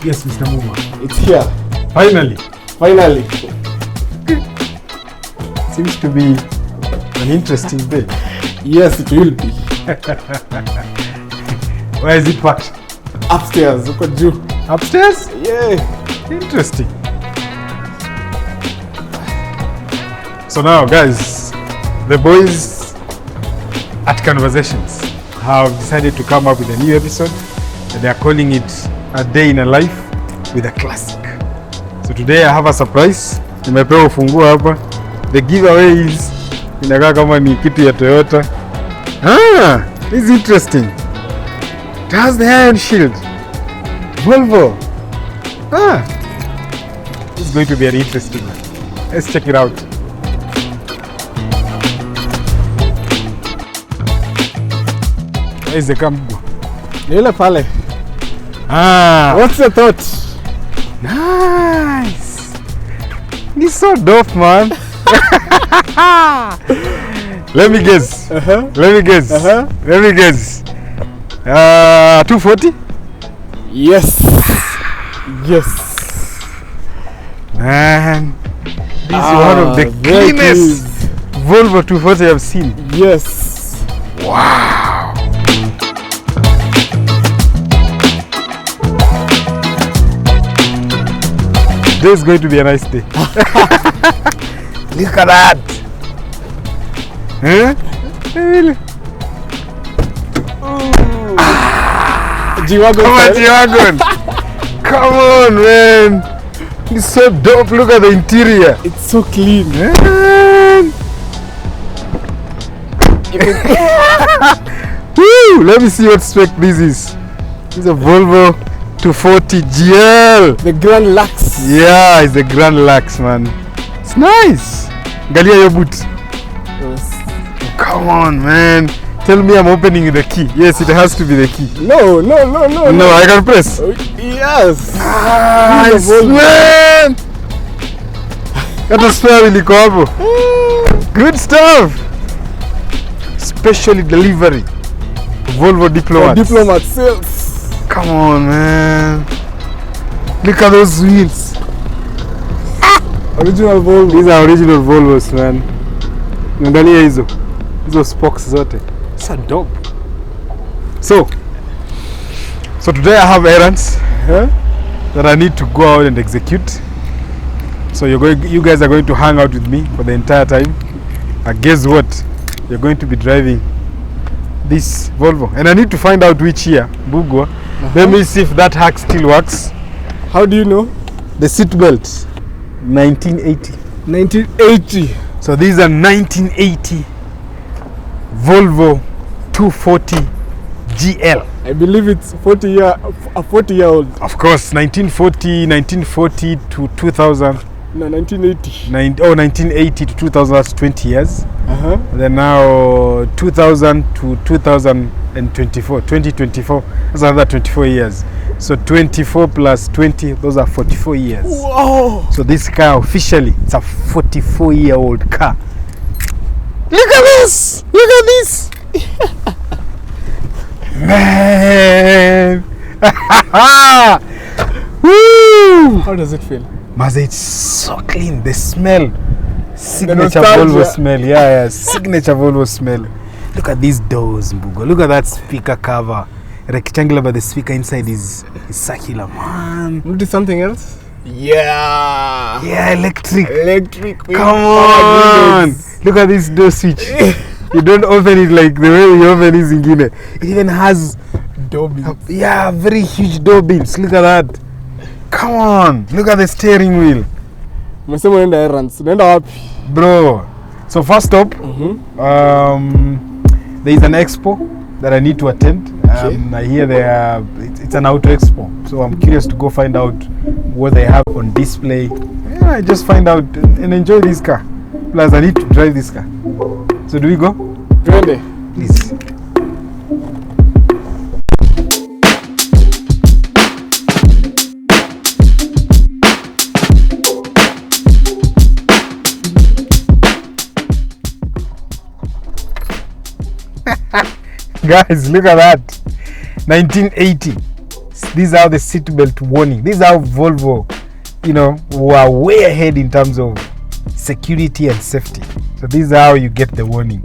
Yes, Mr. Muma. It's here. Finally. Seems to be an interesting day. Yes, it will be. Where is it parked? Upstairs. Look at you. Upstairs? Yeah. Interesting. So now, guys, the boys at Conversations have decided to come up with a new episode. They are calling it A Day in a Life with a Classic. So today I have a surprise. Nimepewa ufunguo hapa. The giveaway is inakaa kama ni kitu ya Toyota. This is interesting. It has the iron shield. Volvo. This is going to be very interesting. Let's check it out. Where is the camera? Nile pale. What's the thought? Nice. It's so dope, man. Let me guess. 240? Yes. Man, this is one of the cleanest Volvo 240 I've seen. Yes. Wow. This is going to be a nice day. Look at that. G-Wagon. Come on, man. It's so dope. Look at the interior. It's so clean. Woo! Let me see what spec this is. This is a Volvo 240 GL. The Grand Lux. Yeah, it's the Grand Lux, man. It's nice. Galia your boot. Yes. Come on, man. Tell me I'm opening the key. Yes, it has to be the key. No, I can press. Yes. Nice, man. Got spare liko hapo. Good stuff. Specially delivery. Volvo Diplomat. Diplomat sales. Come on, man. Look at those wheels. Original Volvo. These are original Volvos, man. Angalia hizo spokes zote. So dope. So today I have errands that I need to go out and execute. So you guys are going to hang out with me for the entire time. And guess what? You're going to be driving this Volvo, and I need to find out which year. Bugwa. Let me see if that hack still works. How do you know? The seat belt. 1980. 1980. So these are 1980 Volvo 240 GL. I believe it's a 40-year-old. Of course, 1940 to 2000. No, 1980. 1980 to 2000, that's 20 years. And then now 2000 to 2024, 2024, that's another 24 years. So 24 plus 20, those are 44 years. Wow! So this car officially, it's a 44-year-old car. Look at this! Man! Woo! How does it feel? Maza, it's so clean. The smell. Signature Volvo smell. Yeah. Signature Volvo smell. Look at these doors, Mbugo. Look at that speaker cover. Rectangular, but the speaker inside is circular, man. Notice something else? Yeah, electric. Come on. Look at this door switch. You don't open it like the way you open this ingine. It even has door beams. Very huge door beams. Look at that. Come on. Look at the steering wheel. Umesema unaenda errands. Unaenda wapi? Bro. So first stop, there is an expo that I need to attend. I hear it's an auto expo. So I'm curious to go find out what they have on display. Yeah, I just find out and enjoy this car. Plus I need to drive this car. So do we go? Twende. Please. Guys, look at that. 1980 These are the seatbelt warning. These are Volvo, were way ahead in terms of security and safety. So these are how you get the warning.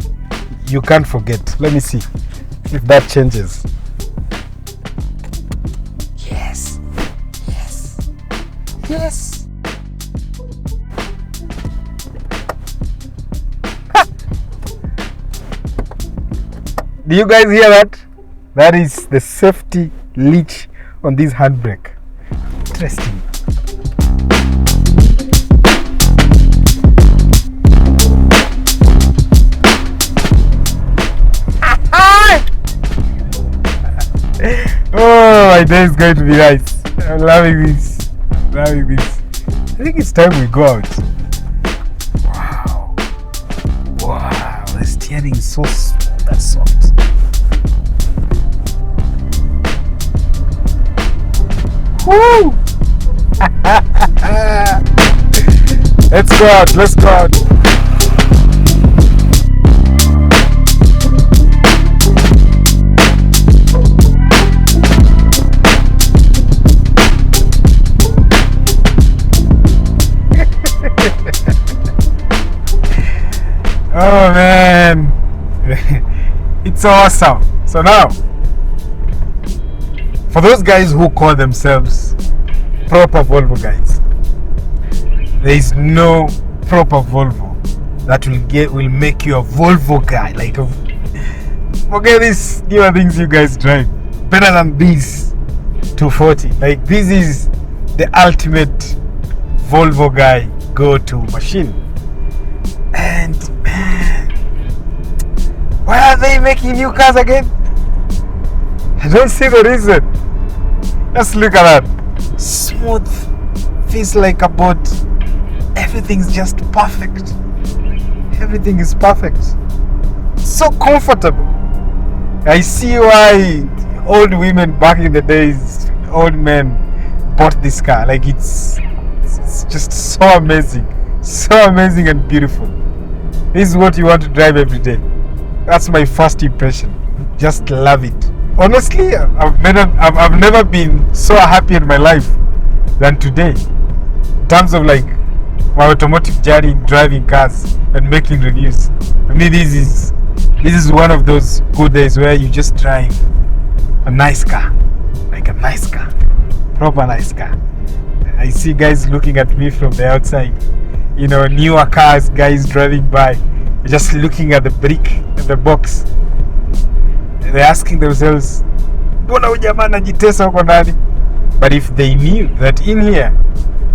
You can't forget. Let me see if that changes. Yes. Do you guys hear that? That is the safety leech on this handbrake. Interesting. Oh, my day is going to be nice. I'm loving this. I think it's time we go out. Wow, the steering is so smooth and soft. Woo! Let's go out. Oh man, it's awesome. So now, for those guys who call themselves proper Volvo guys, there is no proper Volvo that will make you a Volvo guy. Like, forget these newer things you guys drive. Better than this 240. Like, this is the ultimate Volvo guy go-to machine. And man, why are they making new cars again? I don't see the reason. Just look at that. Smooth, feels like a boat. Everything's just perfect. Everything is perfect. So comfortable. I see why old women back in the days, old men bought this car. Like, it's just so amazing. So amazing and beautiful. This is what you want to drive every day. That's my first impression. Just love it. Honestly, I've never been so happy in my life than today. In terms of like my automotive journey, driving cars and making reviews. I mean, this is one of those good days where you just drive a nice car, like a nice car, proper nice car. I see guys looking at me from the outside. Newer cars, guys driving by, just looking at the brick and the box. They're asking themselves, mbona huyu jamaa anajitesa huko ndani? But if they knew that in here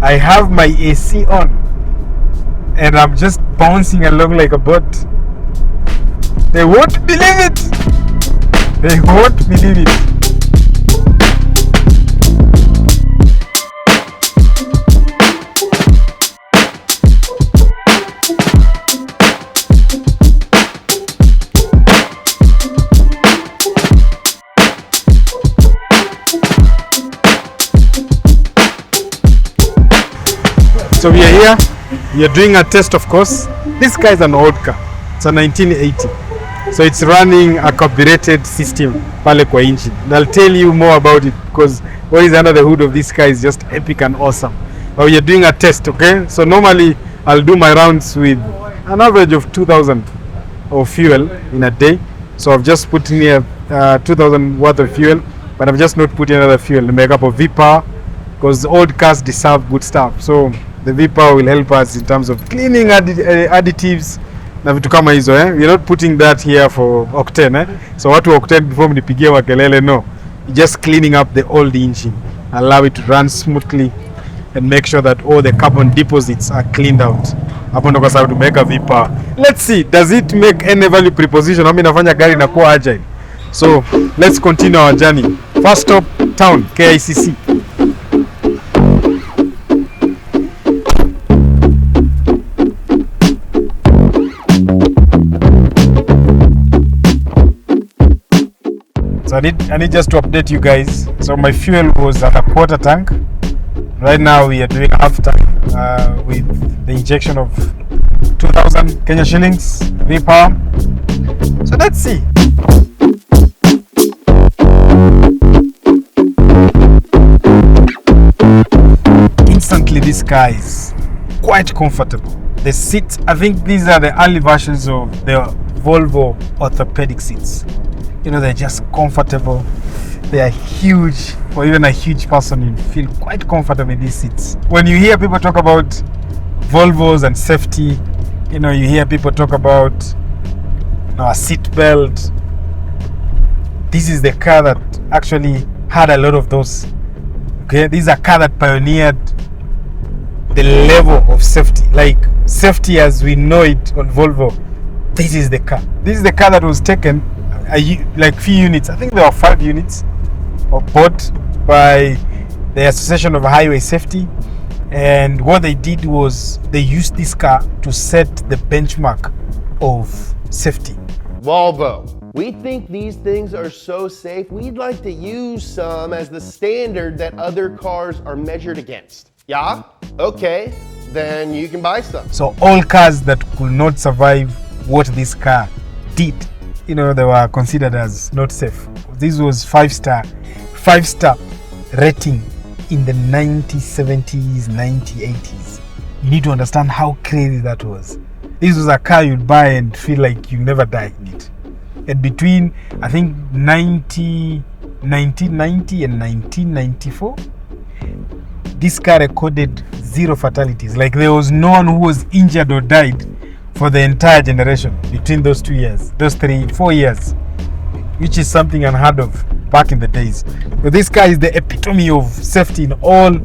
I have my AC on and I'm just bouncing along like a boat, they won't believe it. They won't believe it. So we are here, we are doing a test, of course. This car is an old car, it's a 1980. So it's running a carbureted system pale kwa engine. And I'll tell you more about it because what is under the hood of this car is just epic and awesome. But we are doing a test, okay? So normally I'll do my rounds with an average of 2,000 of fuel in a day. So I've just put in here 2,000 worth of fuel, but I've just not put in another fuel to make up of V-Power because old cars deserve good stuff. So the V-Power will help us in terms of cleaning additives na vitu kama hizo. We're not putting that here for octane. So watu octane before mnipigie makelele, no. Just cleaning up the old engine, allow it to run smoothly and make sure that all the carbon deposits are cleaned out. Hapo ndo kwa sababu tumeweka V-Power. Let's see, does it make any value preposition? Mimi nafanya gari inakuwa agile. So let's continue our journey. First stop, town, KICC. So I need just to update you guys. So my fuel was at a quarter tank. Right now we are doing half tank with the injection of 2,000 Kenya shillings V-Power. So let's see. this car is quite comfortable. The seats, I think these are the early versions of the Volvo orthopedic seats. You know, they're just comfortable. They are huge. For even a huge person, you feel quite comfortable in these seats. When you hear people talk about Volvos and safety, you know, you hear people talk about a seat belt. This is the car that actually had a lot of those. Okay, this is a car that pioneered the level of safety, like safety as we know it on Volvo. This is the car. This is the car that was taken, like few units. I think there were 5 units, or bought by the Association of Highway Safety. And what they did was they used this car to set the benchmark of safety. Volvo, we think these things are so safe, we'd like to use some as the standard that other cars are measured against. Yeah? Okay, then you can buy some. So all cars that could not survive what this car did, you know, they were considered as not safe. This was 5-star rating in the 1970s, 1980s. You need to understand how crazy that was. This was a car you'd buy and feel like you never die in it. And between, I think, 1990 and 1994, this car recorded 0 fatalities. Like there was no one who was injured or died for the entire generation between those 2 years, those 3-4 years, which is something unheard of back in the days. But this car is the epitome of safety in all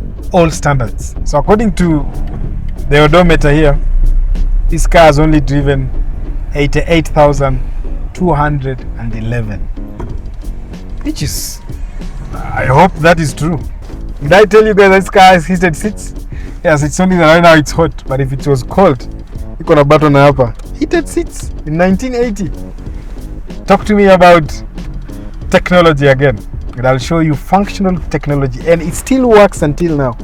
standards. So according to the odometer here, this car has only driven 88,211, which is, I hope that is true. Did I tell you guys this car has heated seats? Yes, it's only that right now it's hot, but if it was cold, you could have button hapa. Heated seats in 1980. Talk to me about technology again, and I'll show you functional technology, and it still works until now.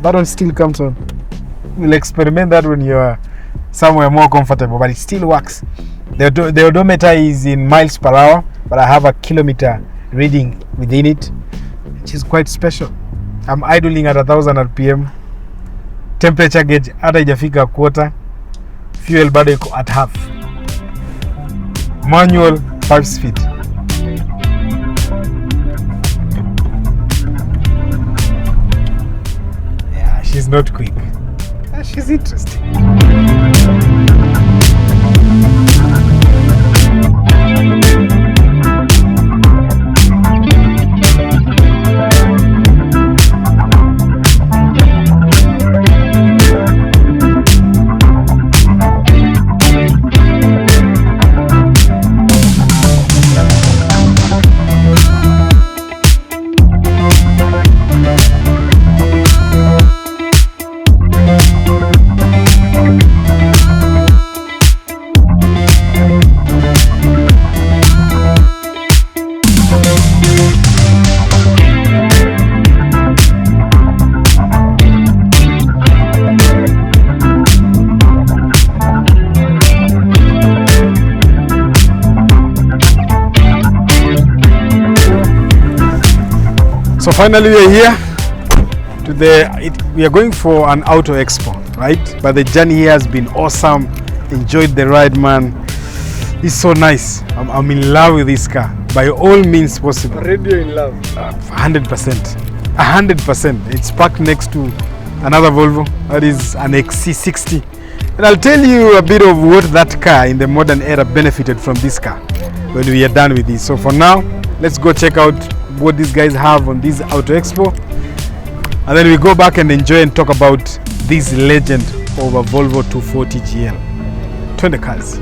Button still comes on. We'll experiment that when you're somewhere more comfortable, but it still works. The odometer is in miles per hour, but I have a kilometer reading within it, which is quite special. I'm idling at 1000 RPM. Temperature gauge hata haijafika quarter. Fuel bado iko at half. Manual 5 speed. Yeah, she's not quick. She's interesting. So finally we are here to we are going for an auto expo, right? But the journey here has been awesome. Enjoyed the ride, man. It's so nice. I'm in love with this car by all means possible. Already you're in love. 100%. 100%. It's parked next to another Volvo. That is an XC60. And I'll tell you a bit of what that car in the modern era benefited from this car when we are done with this. So for now, let's go check out what these guys have on this Auto Expo, and then we go back and enjoy and talk about this legend of a Volvo 240 GL. 20 cars.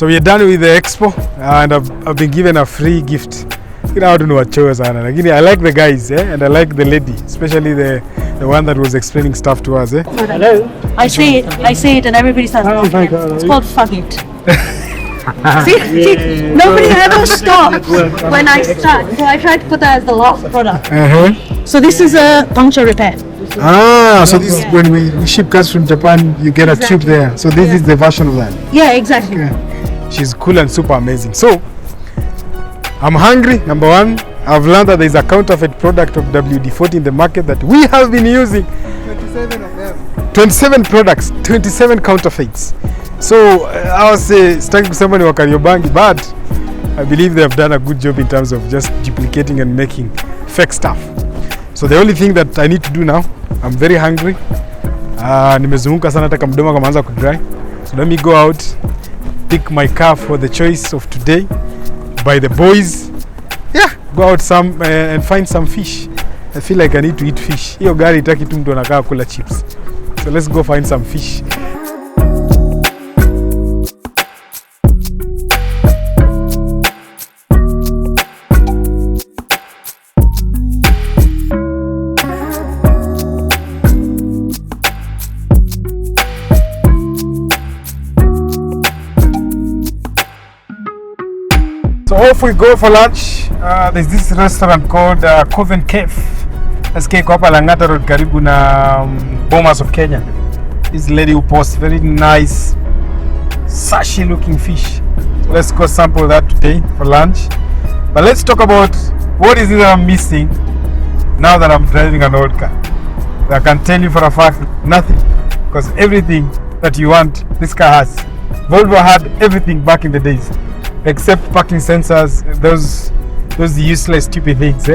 So we are done with the expo, and I've been given a free gift. You know, I don't know what chose sana. Lakini I like the guys, and I like the lady, especially the one that was explaining stuff to us. Hello. I say it, and everybody starts laughing. It's called fuck it. See, nobody ever stopped when I start. So I tried to put that as the last product. So this is a puncture repair. So this is when we ship cars from Japan, you get a tube there. So this is the version of that. Yeah, exactly. She's cool and super amazing. So I'm hungry, number one. I've learned that there's a counterfeit product of WD-40 in the market that we have been using. 27 of them. 27 products, 27 counterfeits. So I was starting to somebody wa Kariobangi, but I believe they have done a good job in terms of just duplicating and making fake stuff. So the only thing that I need to do now, I'm very hungry. Nimezunguka sana hata mdomo kaanza kudry. So let me go out, pick my car for the choice of today by the boys. Yeah, go out some and find some fish. I feel like I need to eat fish. Hiyo gari itaki tu mtu anakaa kula chips. So let's go find some fish. So off we go for lunch. There's this restaurant called Coven Cave. SK iko hapa Lang'ata Road karibu na Bomas of Kenya. This lady who posts very nice sashi looking fish. So let's go sample that today for lunch. But let's talk about what is it that I'm missing now that I'm driving an old car. I can tell you for a fact, nothing. Because everything that you want, this car has. Volvo had everything back in the days. Except parking sensors, those useless stupid things,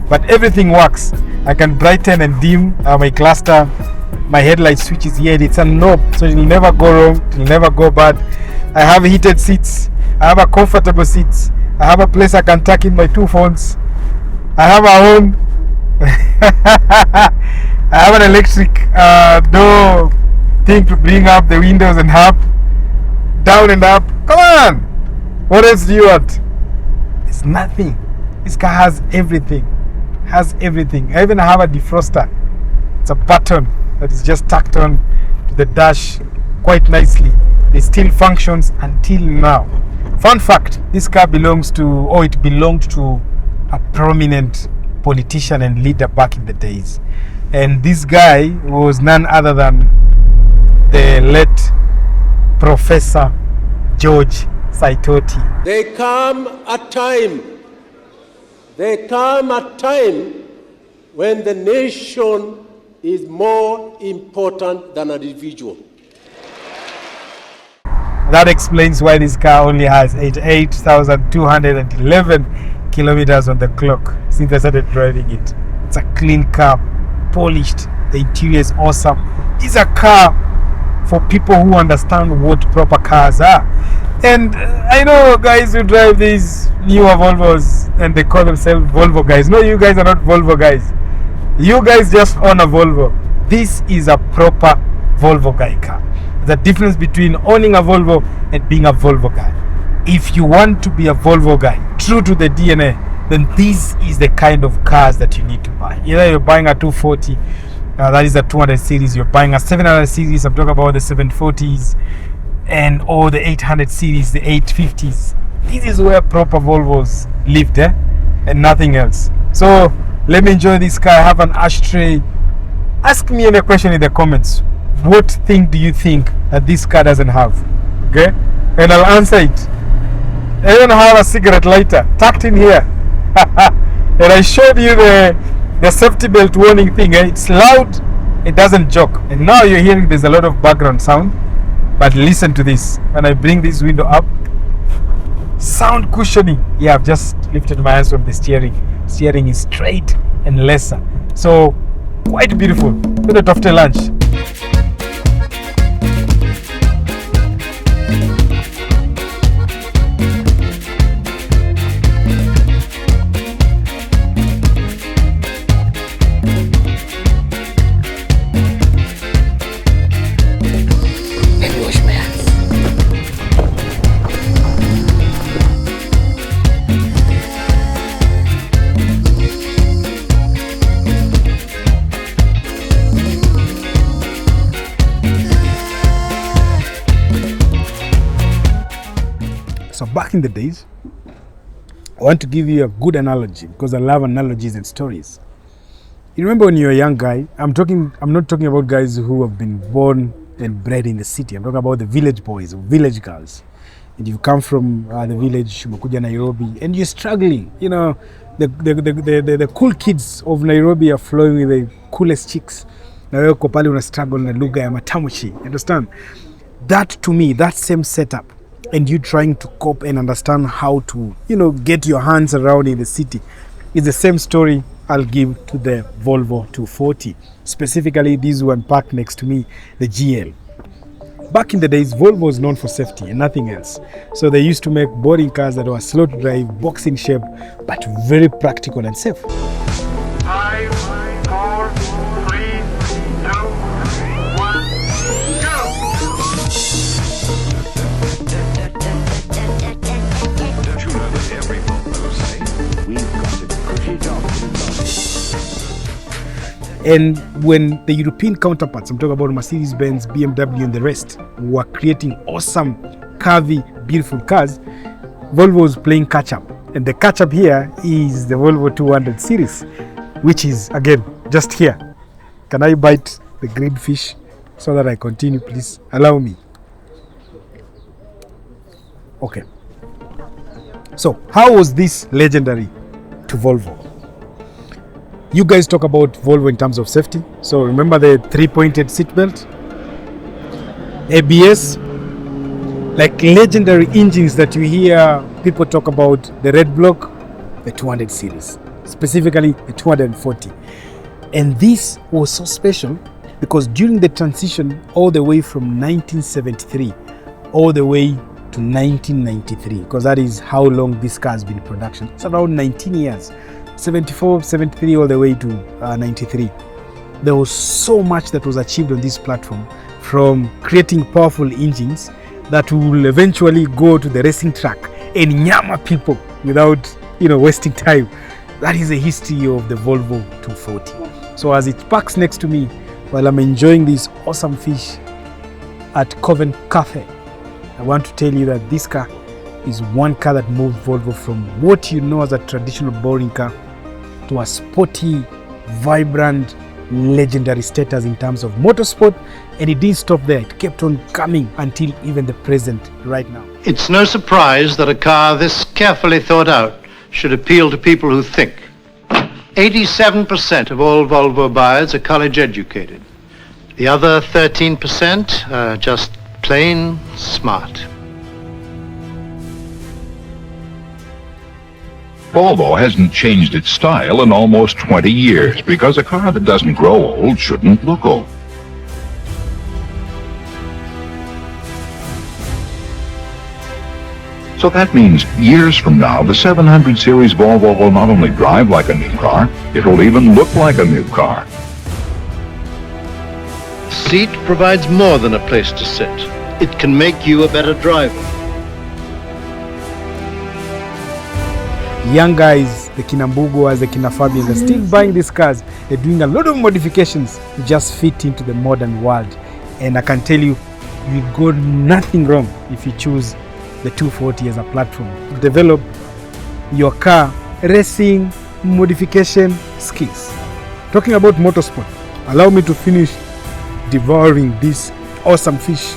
but everything works. I can brighten and dim my cluster, my headlight switch is here, it's a knob, so it will never go wrong, it will never go bad. I have heated seats, I have a comfortable seats, I have a place I can tuck in my 2 phones, I have a own I have an electric door thing to bring up the windows and up, down and up. Come on! What else do you want? It's nothing. This car has everything. Has everything. I even have a defroster. It's a button that is just tucked on to the dash quite nicely. It still functions until now. Fun fact, this car belongs to, or it belonged to, a prominent politician and leader back in the days. And this guy was none other than the late Professor George Saitoti. There come a time when the nation is more important than an individual. That explains why this car only has 88,211 kilometers on the clock since I started driving it. It's a clean car, polished, the interior is awesome. It's a car for people who understand what proper cars are. And I know guys who drive these newer Volvos and they call themselves Volvo guys. No, you guys are not Volvo guys. You guys just own a Volvo. This is a proper Volvo guy car. The difference between owning a Volvo and being a Volvo guy. If you want to be a Volvo guy, true to the DNA, then this is the kind of cars that you need to buy. Either you're buying a 240, that is a 200 series, you're buying a 700 series, I'm talking about the 740s, and or the 800 series, the 850s. This is where proper Volvos lived, and nothing else. So let me enjoy this car. I have an ashtray. Ask me any question in the comments. What thing do you think that this car doesn't have? Okay, and I'll answer it. I don't have a cigarette lighter tucked in here. And I showed you the safety belt warning thing. It's loud, it doesn't joke. And now you're hearing there's a lot of background sound. But listen to this. When I bring this window up, sound cushioning. Yeah, I've just lifted my hands from the steering. Steering is straight and lesser. So quite beautiful. Good at after lunch. So back in the days, I want to give you a good analogy because I love analogies and stories. You remember when you're a young guy, I'm not talking about guys who have been born and bred in the city. I'm talking about the village boys or village girls. And you come from the village, umekuja Nairobi, and you're struggling. You know, the cool kids of Nairobi are flowing with the coolest chicks. Na wewe uko pale una struggle na lugha ya matamshi. Understand? That to me, that same setup, and you trying to cope and understand how to, get your hands around in the city, is the same story I'll give to the Volvo 240. Specifically, this one parked next to me, the GL. Back in the days, Volvo was known for safety and nothing else. So they used to make boring cars that were slow to drive, box in shape, but very practical and safe. 5, 4, 3, 2, 1, go! Don't you know that every Volvo is safe? We've got to push it off. And when the European counterparts, I'm talking about Mercedes-Benz, BMW and the rest, were creating awesome, curvy, beautiful cars, Volvo was playing catch-up. And the catch-up here is the Volvo 200 series, which is, again, just here. Can I bite the grilled fish so that I continue, please? Allow me. Okay. So, how was this legendary to Volvo? You guys talk about Volvo in terms of safety. So remember the 3-pointed seatbelt, ABS, like legendary engines that you hear people talk about, the red block, the 200 series, specifically the 240. And this was so special because during the transition all the way from 1973 all the way to 1993, because that is how long this car has been in production. It's around 19 years. 74, 73 all the way to 93. There was so much that was achieved on this platform, from creating powerful engines that will eventually go to the racing track and nyama people without wasting time. That is the history of the Volvo 240. So as it parks next to me while I'm enjoying this awesome fish at Covent Cafe, I want to tell you that this car is one car that moved Volvo from what you know as a traditional boring car to a sporty, vibrant, legendary status in terms of motorsport, and it didn't stop there. It kept on coming until even the present right now. It's no surprise that a car this carefully thought out should appeal to people who think. 87% of all Volvo buyers are college educated. The other 13% are just plain smart. Volvo hasn't changed its style in almost 20 years because a car that doesn't grow old shouldn't look old. So that means years from now, the 700 series Volvo will not only drive like a new car, it will even look like a new car. The seat provides more than a place to sit. It can make you a better driver. Young guys, the Kinambugoas, the Kinafabians, are still buying these cars. They're doing a lot of modifications to just fit into the modern world. And I can tell you, you go nothing wrong if you choose the 240 as a platform to develop your car racing modification skills. Talking about motorsport, allow me to finish devouring this awesome fish.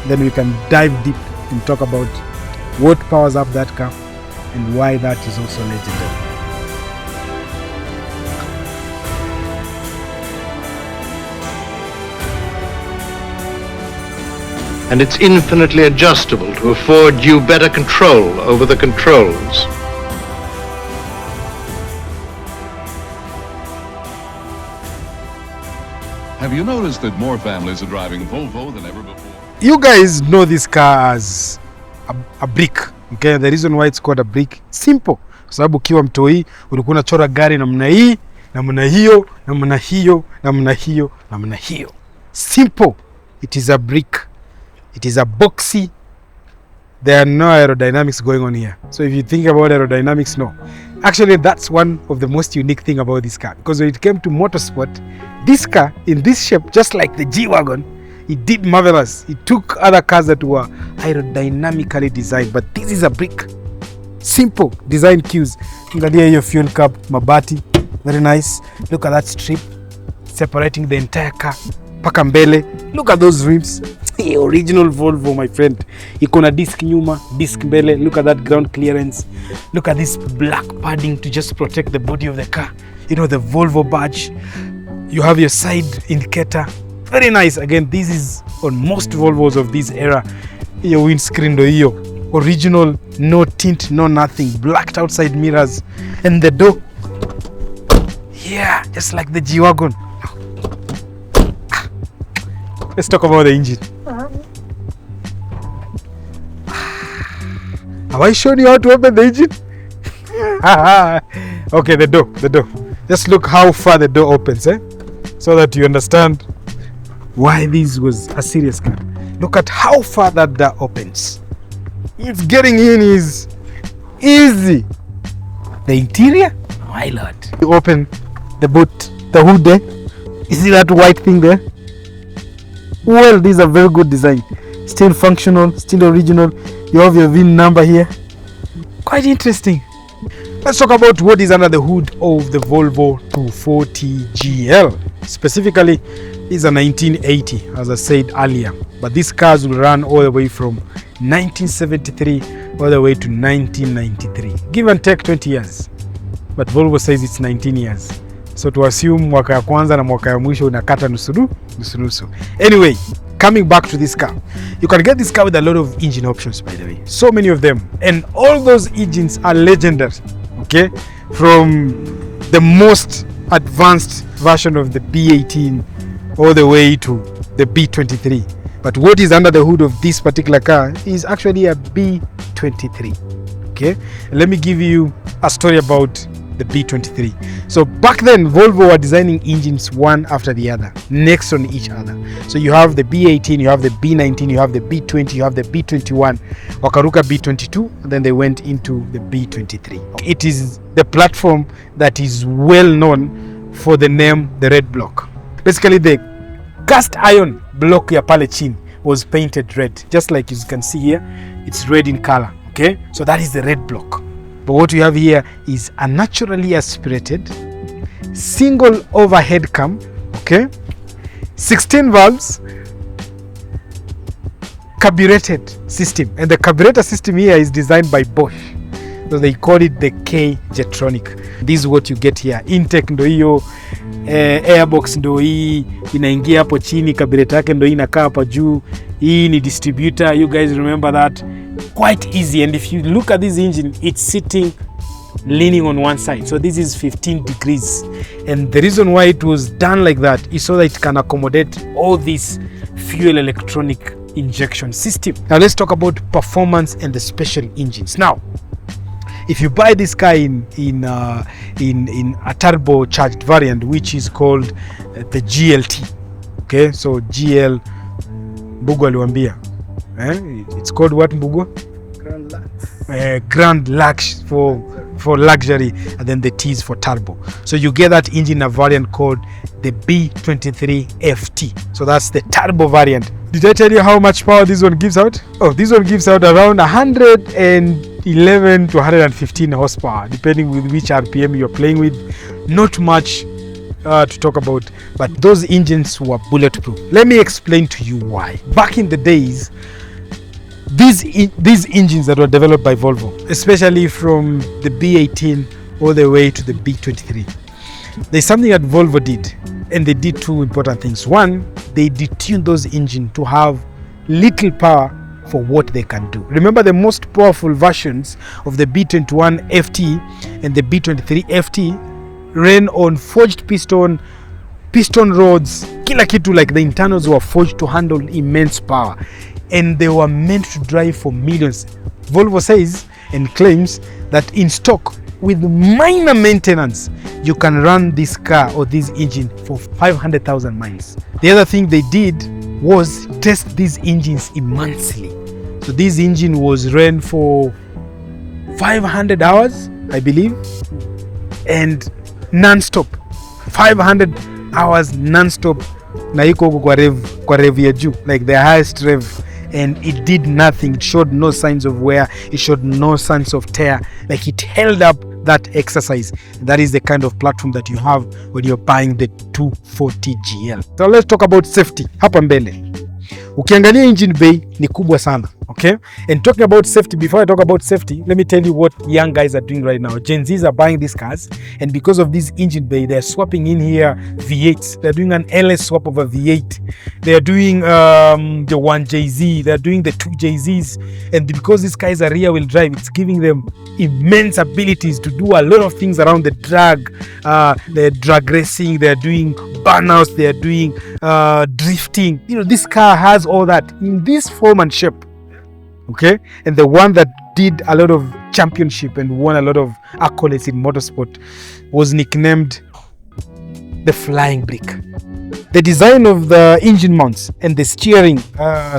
Then we can dive deep and talk about what powers up that car and why that is also legendary. And it's infinitely adjustable to afford you better control over the controls. Have you noticed that more families are driving Volvo than ever before? You guys know this car as a brick. Okay, the reason why it's called a brick, simple. Sababu ukiwa mtoi ulikuwa unachora gari namna hii, namna hiyo, namna hiyo, namna hiyo, namna hiyo. Simple. It is a brick. It is a boxy. There are no aerodynamics going on here. So if you think about aerodynamics, no. Actually, that's one of the most unique thing about this car. Because when it came to motorsport, this car in this shape, just like the G-Wagon, He did marvelous. He took other cars that were aerodynamically designed, but this is a brick. Simple design cues. Angalia hiyo fuel cap, mabati, very nice. Look at that strip separating the entire car. Paka mbele. Look at those rims. The original Volvo, my friend. Iko na disc nyuma, disc mbele. Look at that ground clearance. Look at this black padding to just protect the body of the car. You know, the Volvo badge. You have your side indicator. Very nice. Again, this is on most Volvos of this era. Your windscreen do hiyo. Original, no tint, no nothing. Blacked outside mirrors. And the door. Yeah, just like the G-Wagon. Let's talk about the engine. Have I shown you how to open the engine? Okay, the door. Just look how far the door opens, so that you understand why this was a serious car. Look at how far that door opens. It's getting in is easy. The interior, my lord. You open the boot, the hood there. You see that white thing there? Well, these are very good design. Still functional, still original. You have your VIN number here. Quite interesting. Let's talk about what is under the hood of the Volvo 240 GL. Specifically, these are 1980, as I said earlier. But these cars will run all the way from 1973 all the way to 1993. Give and take 20 years. But Volvo says it's 19 years. So to assume mwaka ya kwanza na mwaka ya mwisho unakata nusu. Anyway, coming back to this car. You can get this car with a lot of engine options, by the way. So many of them. And all those engines are legendary. Okay? From the most advanced version of the B18 all the way to the B23. But what is under the hood of this particular car is actually a B23. Okay? Let me give you a story about the B23. So back then, Volvo were designing engines one after the other, next on each other. So you have the B18, you have the B19, you have the B20, you have the B21, wakaruka B22, and then they went into the B23. It is the platform that is well known for the name the red block. Basically, the cast iron block ya pale chini was painted red, just like you can see here. It's red in color. Okay, so that is the red block. But what we have here is a naturally aspirated single overhead cam, okay, 16 valves, carbureted system, and the carburetor system here is designed by Bosch, so they call it the K Jetronic. This is what you get here. Intake ndo hiyo, airbox ndo hii inaingia hapo chini, carburetor yake ndo hii inakaa hapa juu. Hii ni distributor, you guys remember that. Quite easy. And if you look at this engine, it's sitting leaning on one side, so this is 15 degrees, and the reason why it was done like that is so that it can accommodate all this fuel electronic injection system. Now let's talk about performance and the special engines. Now if you buy this car in a turbo charged variant, which is called the GLT, okay, so GL Mbugo aliwambia, it's called what, Mbugo? Grand Lux for luxury, and then the T is for turbo. So you get that engine in a variant called the B23 FT. So that's the turbo variant. Did I tell you how much power this one gives out? Oh, this one gives out around 111 to 115 horsepower, depending with which RPM you're playing with. Not much to talk about, but those engines were bulletproof. Let me explain to you why. Back in the days, these engines that were developed by Volvo, especially from the B18 all the way to the B23, there's something that Volvo did, and they did two important things. One, they detuned those engines to have little power for what they can do. Remember, the most powerful versions of the B21 FT and the B23 FT ran on forged piston rods, kila kitu, like the internals were forged to handle immense power, and they were meant to drive for millions. Volvo says and claims that in stock, with minor maintenance, you can run this car or this engine for 500,000 miles. The other thing they did was test these engines immensely. So this engine was ran for 500 hours, I believe, and non-stop, 500 hours non-stop na iko huko kwa rev ya juu, like the highest rev, and it did nothing. It showed no signs of wear, it showed no signs of tear, like it held up that exercise. That is the kind of platform that you have when you're buying the 240 GL. So let's talk about safety. Hapa mbele ukiangalia engine bay ni kubwa sana, okay? And talking about safety, before I talk about safety, let me tell you what young guys are doing right now. Gen Zs are buying these cars, and because of this engine bay, they're swapping in here V8s. They're doing an LS swap of a V8. They're doing the 1JZ. They're doing the 2JZs. And because these guys are rear wheel drive, it's giving them immense abilities to do a lot of things around the drag. They're drag racing. They're doing burnouts. They're doing drifting. You know, this car has all that in this form and shape, okay? And the one that did a lot of championship and won a lot of accolades in motorsport was nicknamed the Flying Brick. The design of the engine mounts and the steering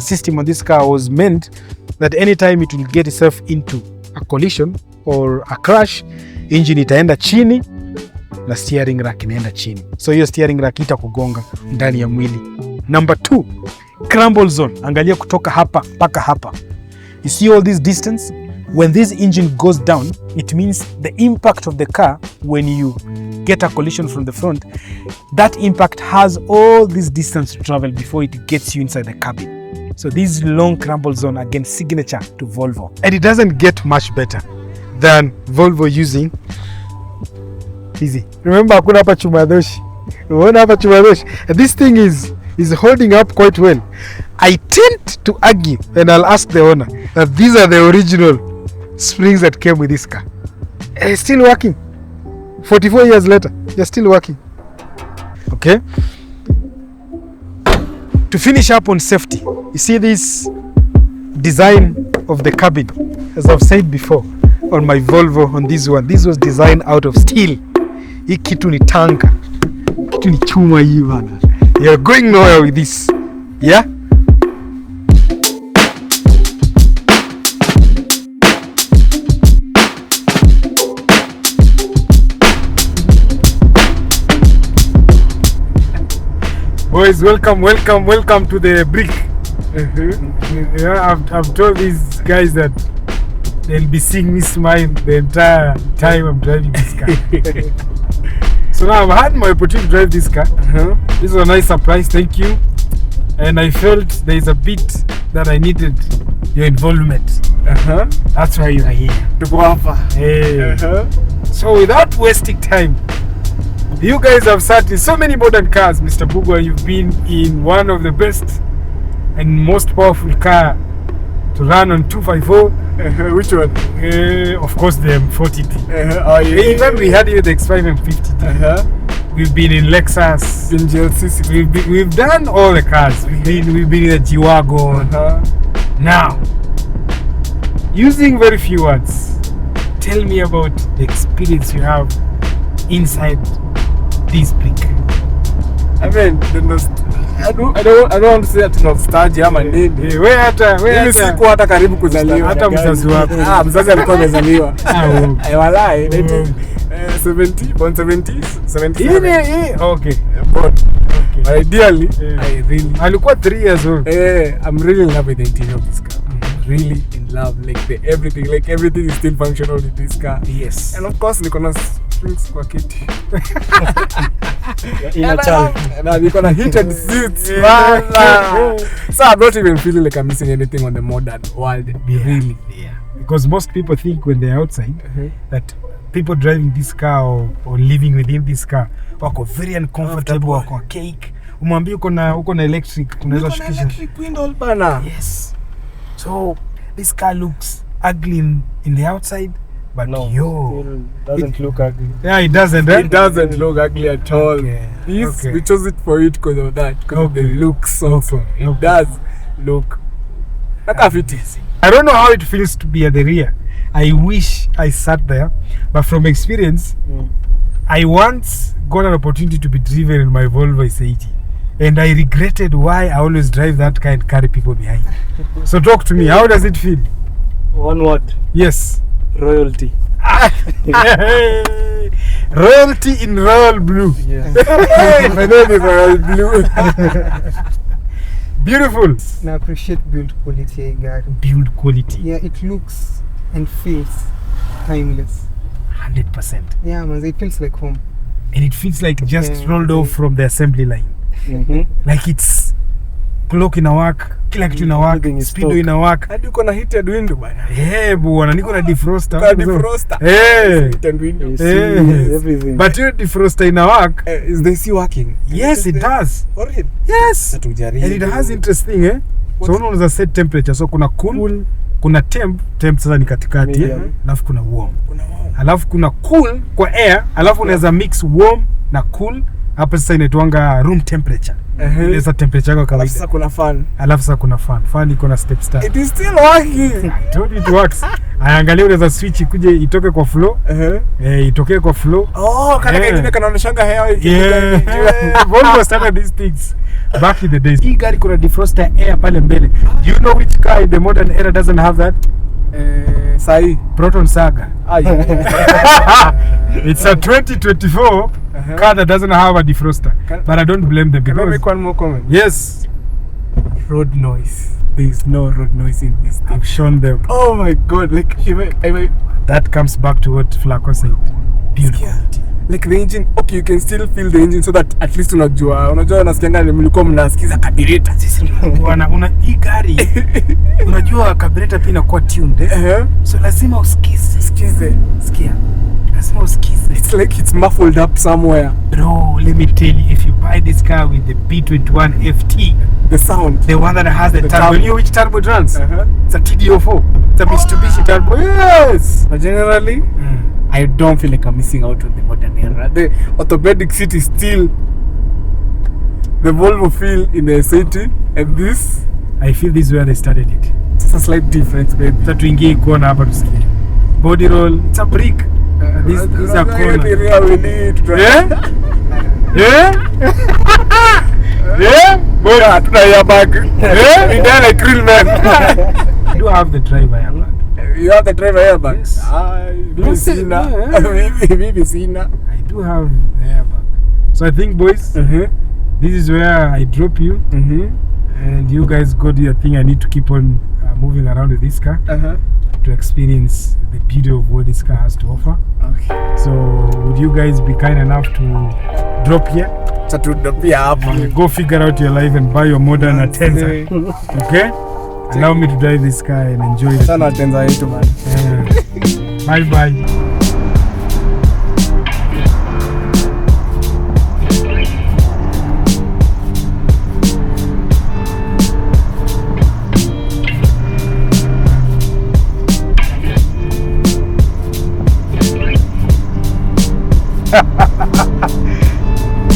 system on this car was meant that anytime it will get itself into a collision or a crash, engine itaenda chini na steering rack inaenda chini, so hiyo steering rack itakugonga ndani ya mwili. Number 2, crumble zone. Angalia kutoka hapa mpaka hapa. You see all this distance? When this engine goes down, it means the impact of the car when you get a collision from the front, that impact has all this distance to travel before it gets you inside the cabin. So this long crumble zone, again, signature to Volvo. And it doesn't get much better than Volvo using easy. Remember, hakuna hapa chuma doshi. Unaona hapa chuma doshi. And this thing is holding up quite well. I tend to argue, and I'll ask the owner, that these are the original springs that came with this car. And it's still working. 44 years later, they're still working. Okay? To finish up on safety, you see this design of the cabin, as I've said before, on my Volvo, on this one. This was designed out of steel. Hii kitu ni tanka. Kitu ni chuma hii bana. You're going nowhere with this. Yeah? Boys, welcome to the brick. Yeah, I've told these guys that they'll be seeing me smile the entire time I'm driving this car. So now I've had my opportunity to drive this car. This was a nice surprise, thank you. And I felt there is a bit that I needed your involvement. That's why you are here. Hey. So without wasting time, you guys have sat in so many modern cars, Mr. Bugwa. You've been in one of the best and most powerful car to run on 254. Which one? Of course, the M40T. Oh, yeah. In fact, we had you the X5 M50. We've been in Lexus, in GLC. We've done all the cars. We've been in the G-Wagon. Now, using very few words, tell me about the experience you have inside this brick. I mean, I don't want to say that nostalgia ama nini. Wewe hata siku hata karibu kuzaliwa. Hata mzazi wako. Mzazi alikuwa amezaliwa. Walai, 70s. Okay. But ideally, I really alikuwa 3 years old. I'm really in love with the interior of this car. Really in love, everything is still functional with this car. Yes. And of course, niko na springs kwa kiti. Na niko na heated seats. So I'm not even feeling like I'm missing anything on the modern world. Really? Yeah. Because most people think when they're outside that people driving this car or living within this car wako very uncomfortable, wako cake. Umwambie uko na electric, unaweza shukisha. Electric window bana. Yes. So this car looks ugly in the outside, but it doesn't look ugly. Yeah, it doesn't. It doesn't look ugly at all. Okay. We chose it for it because of that, because of the looks also. It does look like a fit. I don't know how it feels to be at the rear. I wish I sat there, but from experience, I once got an opportunity to be driven in my Volvo S80. And I regretted why I always drive that car and carry people behind. So talk to me, how does it feel? One word. Yes. Royalty. Royalty in royal blue. Yes. Hey, my name is Royal Blue. Beautiful. I appreciate build quality, guy. Build quality. Yeah, it looks and feels timeless. 100%. Yeah, man, it feels like home. And it feels like just rolled off from the assembly line. Like it's clock in a work, kila kitu ina work, speedo ina work. Hadi uko na heated window bana. Bwana, niko na defroster. Got defroster. Heated window. Everything. But your defroster ina work. Is the AC working? Yes, it does. For real? Yes. Hatujaribu. And it has interesting So unaweza set temperature. So kuna cool, kuna temp sasa ni katikati, alafu kuna warm. Alafu kuna cool kwa air, alafu unaweza mix warm na cool. Hapa sasa inaitwanga room temperature. Ile sa temperature yako kawaida. Sasa kuna fan. Alafu sasa kuna fan. Fan iko na step start. It is still working. I told you it works. Angalia unaweza switch ikuje itoke kwa flow. Itokee kwa flow. Kana kingine kanaoneshanga hewa ikija. Volvo started these things back in the days. Hii gari kuna defroster air pale mbele. Do you know which car in the modern era doesn't have that? Sahi Proton Saga. It's a 2024 car that doesn't have a defroster. But I don't blame them. Can I make one more comment? Yes. Road noise. There is no road noise in this thing. I've shown them. Oh my god, like that comes back to what Flacco said. Beautiful. Like the engine, okay, you can still feel the engine so that at least unajua unasikianga mlikuwa mnasikiza carburetor. Sisi una hii gari. Unajua carburetor pia inakuwa tuned. So lazima usikize. Sikia. Lazima usikize. It's like it's muffled up somewhere. Bro, let me tell you, if you buy this car with the B21 FT, the sound, the one that has the turbo, you know which turbo it runs? It's a TD04. It's a Mitsubishi turbo. Yes. But generally, I don't feel like I'm missing out on the modern era. The orthopedic seat is still the Volvo feel in the city, and this, I feel this is where they started it. It's a slight difference, baby. Sasa tuingie kona hapa tusikie. Body roll, it's a brick. This is a corner. We need to Body hatuna airbag. We done like real men. I do have the driver airbag. You have the driver airbag? Yes. Maybe Sina. I do have the airbag. So I think, boys, this is where I drop you, and you guys got your thing. I need to keep on moving around with this car to experience the beauty of what this car has to offer. Okay. So would you guys be kind enough to drop here? Go figure out your life and buy your modern Atenza. Okay? Allow me to drive this car and enjoy it. Sana Atenza yetu man. Bye bye.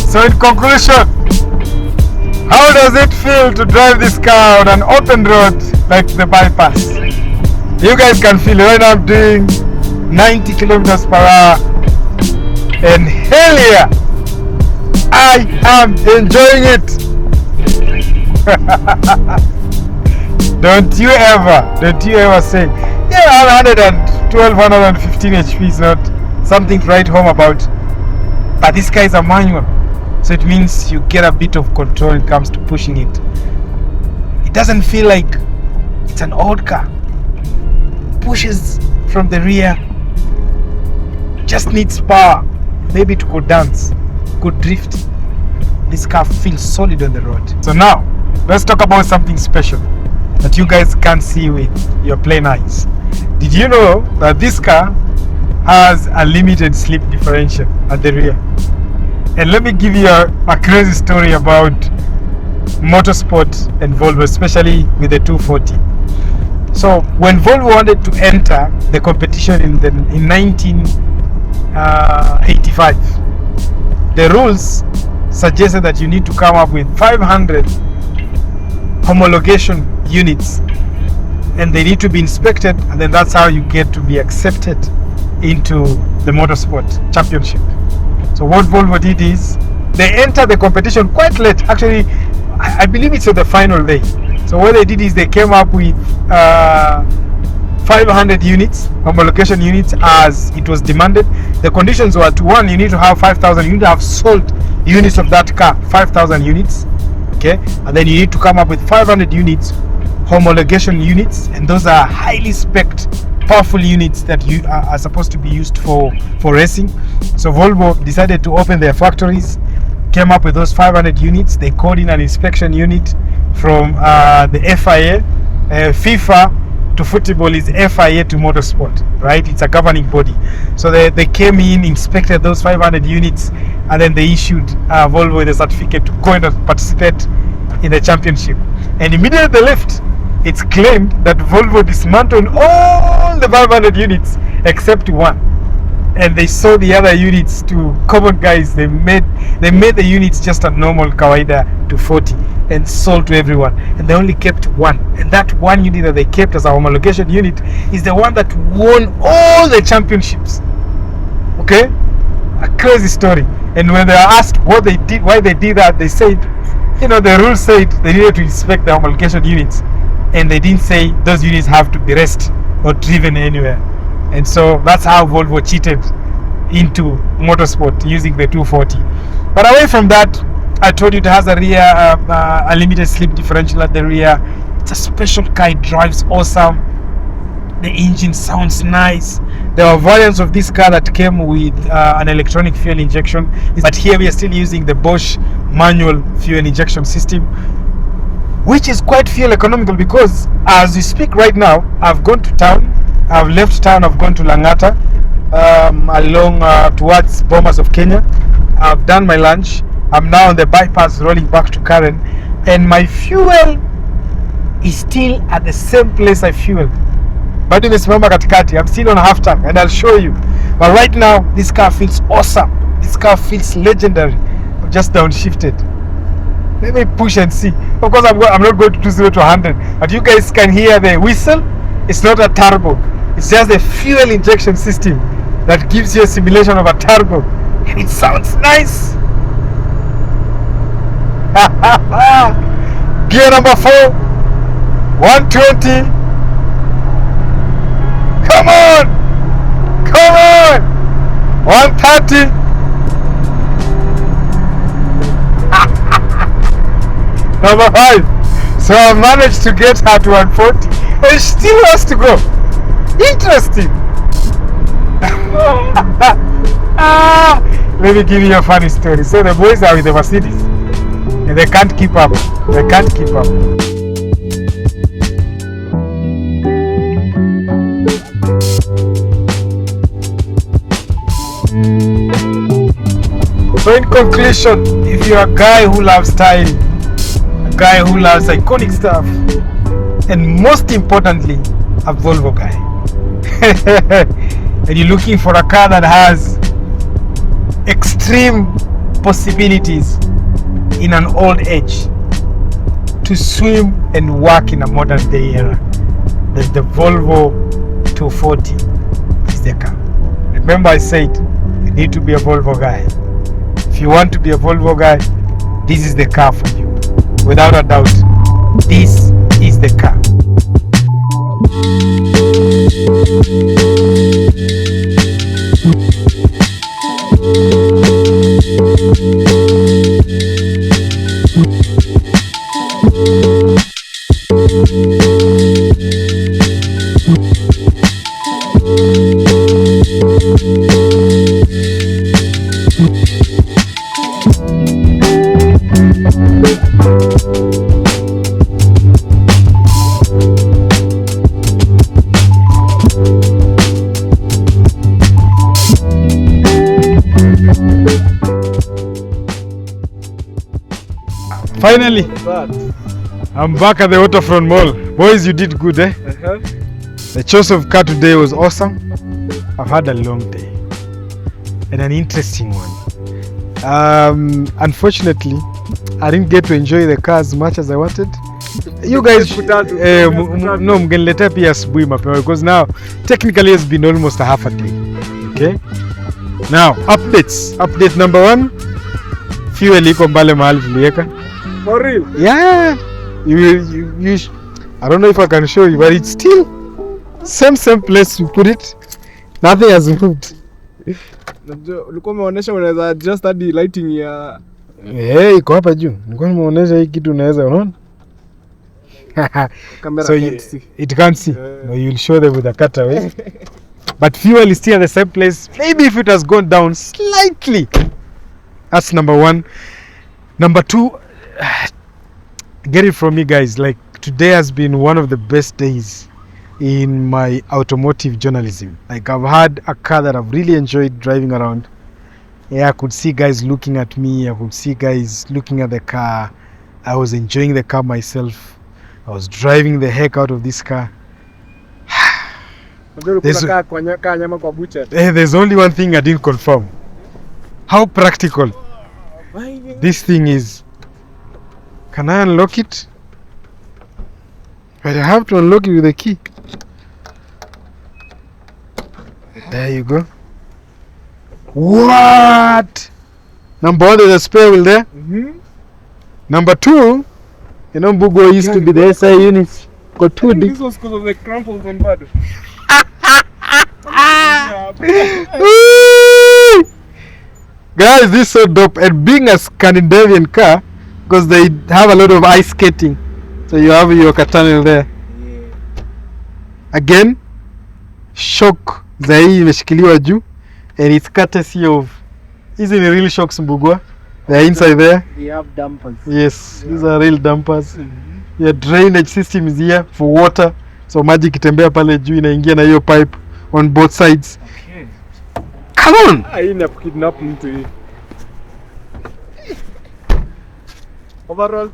So in conclusion, how does it feel to drive this car on an open road like the bypass? You guys can feel it when I'm doing 90 kilometers per hour, and hell yeah, I am enjoying it. Don't you ever say, yeah, 112, 115 HP is not something to write home about. But this car is a manual, so it means you get a bit of control when it comes to pushing it. It doesn't feel like it's an old car. Pushes from the rear, just needs power, maybe to go dance, go drift. This car feels solid on the road. So now, let's talk about something special that you guys can't see with your plain eyes. Did you know that this car has a limited slip differential at the rear? And let me give you a crazy story about Motorsport and Volvo, especially with the 240. So when Volvo wanted to enter the competition in 1985, the rules suggested that you need to come up with 500 homologation units, and they need to be inspected, and then that's how you get to be accepted into the Motorsport Championship. So what Volvo did is they entered the competition quite late. Actually, I believe it's on the final day. So what they did is they came up with 500 units, homologation units, as it was demanded. The conditions were to: one, you need to have 5,000, you need to have sold units of that car, 5,000 units, okay, and then you need to come up with 500 units, homologation units, and those are highly spec'd, powerful units that you are supposed to be used for racing. So Volvo decided to open their factories, came up with those 500 units. They called in an inspection unit from the FIA. FIFA to football is FIA to motorsport, right? It's a governing body. So they came in, inspected those 500 units, and then they issued Volvo with a certificate to go and participate in the championship. And immediately they left, it's claimed that Volvo dismantled all the 500 units except one, and they sold the other units to common guys. They made the units just a normal kawaida 240 and sold to everyone, and they only kept one, and that one unit that they kept as a homologation unit is the one that won all the championships. Okay, a crazy story. And when they are asked what they did, why they did that, they said, you know, the rules said they needed to inspect the homologation units, and they didn't say those units have to be raced or driven anywhere. And so that's how Volvo cheated into motorsport using the 240. But away from that, I told you it has a rear, a limited slip differential at the rear. It's a special car, it drives awesome. The engine sounds nice. There were variants of this car that came with an electronic fuel injection, but here we are still using the Bosch manual fuel injection system, which is quite fuel economical, because as we speak right now, I've gone to town, I've left town, I've gone to Langata, along towards Bomas of Kenya. I've done my lunch. I'm now on the bypass rolling back to Karen, and my fuel is still at the same place I fueled. Bado nimesimama katikati, I'm still on half tank, and I'll show you. But right now, this car feels awesome. This car feels legendary. I've just downshifted. Let me push and see. Of course, I'm not going to do 0 to 100, but you guys can hear the whistle. It's not a turbo. It's just a fuel injection system that gives you a simulation of a turbo, and it sounds nice. Gear number 4, 120. Come on, 130. Number 5. So I managed to get her to 140, and she still has to go. Interesting. Let me give you a funny story. So the boys are with the Mercedes, and they can't keep up. They can't keep up. So in conclusion, if you're a guy who loves style, a guy who loves iconic stuff, and most importantly, a Volvo guy, and you're looking for a car that has extreme possibilities in an old age to swim and work in a modern day era, then the Volvo 240 is the car. Remember, I said you need to be a Volvo guy. If you want to be a Volvo guy, this is the car for you. Without a doubt, this is the car. Finally, I'm back at the Waterfront Mall. Boys, you did good, eh? The choice of car today was awesome. I've had a long day and an interesting one. Unfortunately, I didn't get to enjoy the car as much as I wanted. You guys, no, mgenileta pia asubuhi mapema, because now technically it's been almost a half a day. Okay? Now, updates. Update number 1, fuel iko mbale mahali tuliweka. For real? Yeah. You I don't know if I can show you, but it's still Same place you put it. Nothing has moved. Unajua ulikuwa umeonyesha unaweza adjust hadi lighting ya Iko hapa juu. Nilikuwa nimeonyesha hii kitu unaweza unaona? camera So can't see. it can't see. No, you'll show them with a cutaway. But fuel is still at the same place. Maybe if it has gone down slightly. That's number one. Number two, get it from me, guys. Like, today has been one of the best days in my automotive journalism. Like, I've had a car that I've really enjoyed driving around. Yeah, I could see guys looking at me. I could see guys looking at the car. I was enjoying the car myself. I was driving the heck out of this car. There's only one thing I didn't confirm. How practical this thing is. Can I unlock it? But I have to unlock it with a key. There you go. What? Number one, there's a spare wheel there. Number two, you know, Bugo used to be the SI units. Got 2D. This was because of the crumples on bad. Guys, this is so dope. And being a Scandinavian car, because they have a lot of ice skating, so you have your tunnel there. Again, shock za hii imeshikiliwa juu, and it's courtesy of, hizi ni real shocks Mbugua. They are inside there. We have dampers. Yes, these are real dampers. Your drainage system is here for water, so maji kitembea pale juu inaingia na hiyo pipe on both sides. Okay. Come on. Haina kidnap mtu hii. Overall,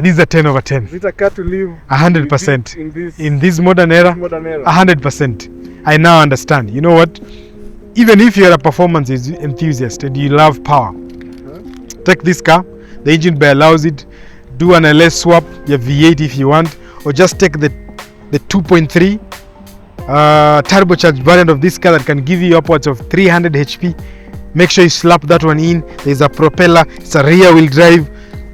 This is a 10 over 10. is it a car to live 100% in this modern era. 100%. I now understand. You know what? Even if you're a performance enthusiast and you love power, take this car. The engine bay allows it. Do an LS swap, your V8 if you want, or just take the 2.3 turbocharged variant of this car that can give you upwards of 300 HP. Make sure you slap that one in. There's a propeller. It's a rear wheel drive.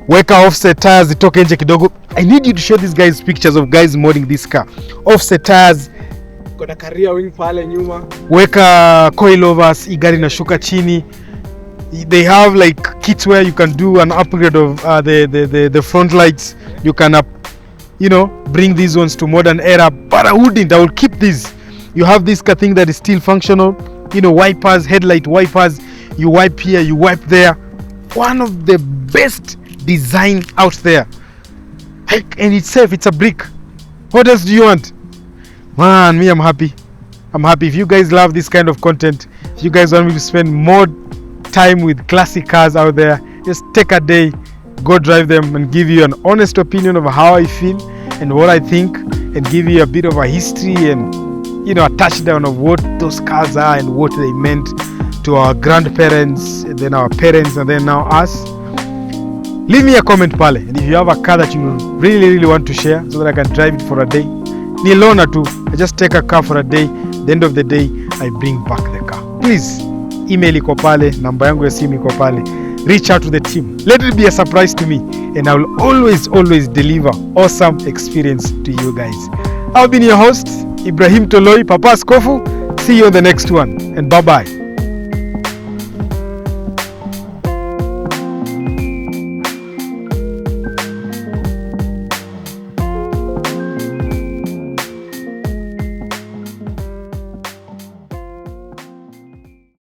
Weka offset tires zitoke nje kidogo. I need you to show these guys pictures of guys modding this car. Offset tires. Kuna career wing pale nyuma. Weka coilovers, hii gari inashuka chini. They have like kits where you can do an upgrade of the front lights. You can bring these ones to modern era, but I wouldn't. I will keep these. You have this car thing that is still functional. Wipers, headlight wipers. You wipe here, you wipe there. One of the best design out there. And it's safe. It's a brick. What else do you want? Man, me, I'm happy. I'm happy. If you guys love this kind of content, if you guys want me to spend more time with classic cars out there, just take a day, go drive them, and give you an honest opinion of how I feel and what I think, and give you a bit of a history and a touchdown of what those cars are and what they meant to our grandparents, and then our parents, and then now us. Leave me a comment pale, and if you have a car that you really want to share so that I can drive it for a day, ni loaner too. I just take a car for a day. At the end of the day, I bring back the car. Please, email iko pale, namba yangu ya simu iko pale. Reach out to the team. Let it be a surprise to me, and I will always deliver awesome experience to you guys. I've been your host, Ibrahim Toloi, Papa Skofu. See you on the next one, and bye-bye.